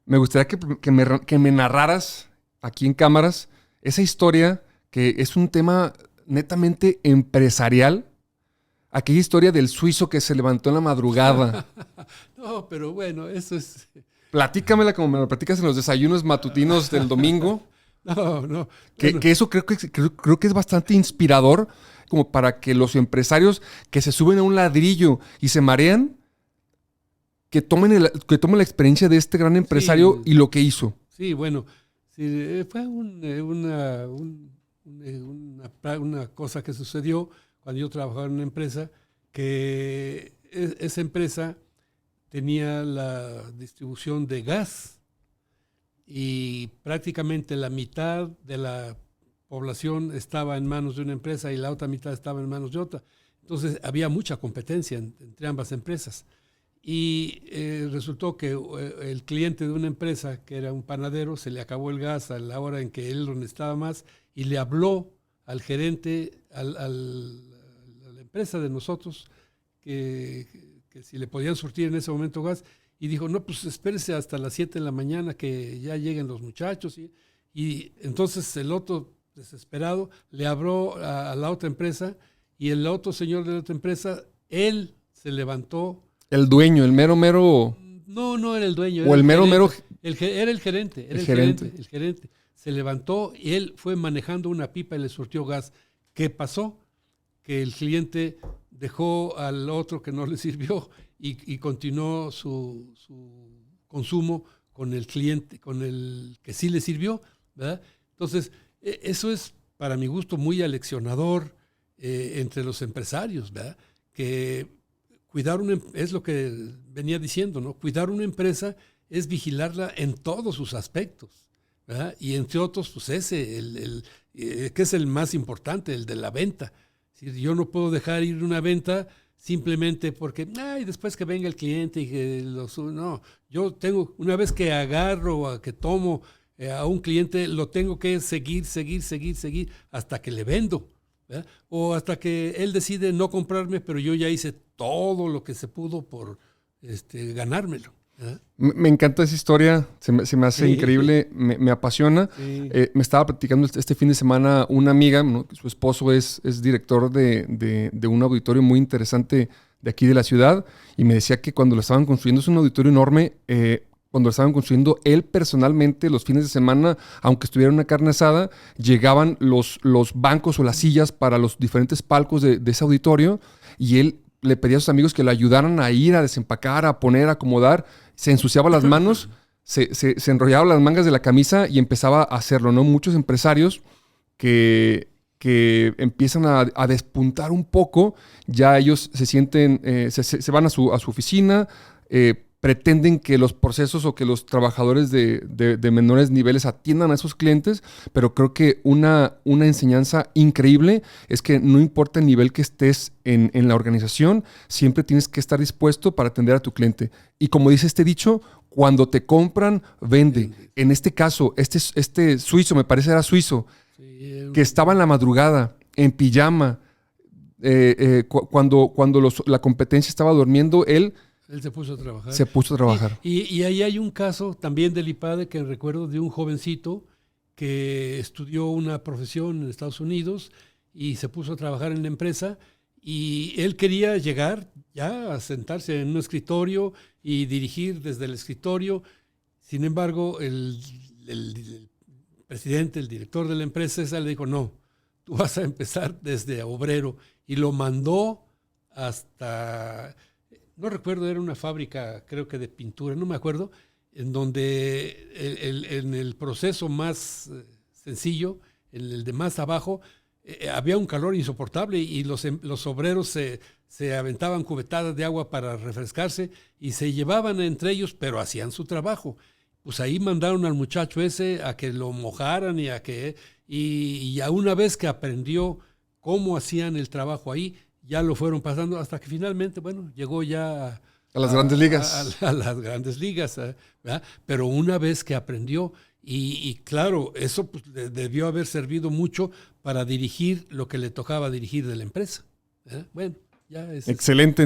Me gustaría que me narraras aquí en cámaras esa historia que es un tema netamente empresarial. Aquella historia del suizo que se levantó en la madrugada. No, pero bueno, eso es... Platícamela como me lo platicas en los desayunos matutinos del domingo. No, no. Que, Bueno, que eso creo que es bastante inspirador como para que los empresarios que se suben a un ladrillo y se marean, que tomen la experiencia de este gran empresario sí, y lo que hizo. sí, bueno. Sí, fue una cosa que sucedió cuando yo trabajaba en una empresa, que esa empresa tenía la distribución de gas y prácticamente la mitad de la población estaba en manos de una empresa y la otra mitad estaba en manos de otra. Entonces había mucha competencia entre ambas empresas. Y resultó que el cliente de una empresa, que era un panadero, se le acabó el gas a la hora en que él lo necesitaba más y le habló al gerente, a la empresa de nosotros, que si le podían surtir en ese momento gas, y dijo, no, pues espérese hasta las 7 de la mañana que ya lleguen los muchachos. Y entonces el otro, desesperado, le habló a la otra empresa, y el otro señor de la otra empresa, él se levantó. El dueño, el mero mero... No, no era el dueño, O era el el mero gerente. mero... Era el gerente, El gerente. el gerente. Se levantó y él fue manejando una pipa y le surtió gas. ¿Qué pasó? Que el cliente dejó al otro que no le sirvió y continuó su consumo con el cliente, con el que sí le sirvió, ¿verdad? Entonces, eso es para mi gusto muy aleccionador entre los empresarios, ¿verdad? Que cuidar es lo que venía diciendo, ¿no? Cuidar una empresa es vigilarla en todos sus aspectos, ¿verdad? Y entre otros, pues ese, que es el más importante, el de la venta. Es decir, yo no puedo dejar ir una venta simplemente porque, ay, después que venga el cliente y que no, yo tengo, una vez que agarro, que tomo a un cliente, lo tengo que seguir hasta que le vendo, ¿verdad? O hasta que él decide no comprarme, pero yo ya hice todo lo que se pudo por ganármelo. ¿Eh? Me encanta esa historia, se me hace Sí, increíble, me apasiona. sí. Me estaba platicando este fin de semana una amiga, ¿no? Su esposo es director de un auditorio muy interesante de aquí de la ciudad, y me decía que cuando lo estaban construyendo, es un auditorio enorme, cuando lo estaban construyendo, él personalmente los fines de semana, aunque estuviera una carne asada, llegaban los bancos o las sillas para los diferentes palcos de ese auditorio, y él le pedía a sus amigos que lo ayudaran a ir, a desempacar, a poner, a acomodar. Se ensuciaba las manos, se enrollaba las mangas de la camisa y empezaba a hacerlo, ¿no? Muchos empresarios que empiezan a despuntar un poco, ya ellos se sienten, se van a su oficina, pretenden que los procesos o que los trabajadores de menores niveles atiendan a esos clientes, pero creo que una enseñanza increíble es que no importa el nivel que estés en la organización, siempre tienes que estar dispuesto para atender a tu cliente. Y como dice este dicho, cuando te compran, vende. En este caso, este suizo, me parece era suizo, que estaba en la madrugada, en pijama, cuando la competencia estaba durmiendo, él se puso a trabajar. Se puso a trabajar. Y ahí hay un caso también del IPADE que recuerdo de un jovencito que estudió una profesión en Estados Unidos y se puso a trabajar en la empresa, y él quería llegar ya a sentarse en un escritorio y dirigir desde el escritorio. Sin embargo, el presidente, el director de la empresa esa le dijo, no, tú vas a empezar desde obrero, y lo mandó hasta... No recuerdo, era una fábrica, creo que de pintura, no me acuerdo, en donde en el proceso más sencillo, en el de más abajo, había un calor insoportable y los obreros se aventaban cubetadas de agua para refrescarse y se llevaban entre ellos, pero hacían su trabajo. Pues ahí mandaron al muchacho ese a que lo mojaran y ya una vez que aprendió cómo hacían el trabajo ahí, ya lo fueron pasando hasta que finalmente, bueno, llegó ya a las grandes ligas. A las grandes ligas, ¿verdad? Pero una vez que aprendió, y claro, eso pues, debió haber servido mucho para dirigir lo que le tocaba dirigir de la empresa. Bueno, ya es... Excelente.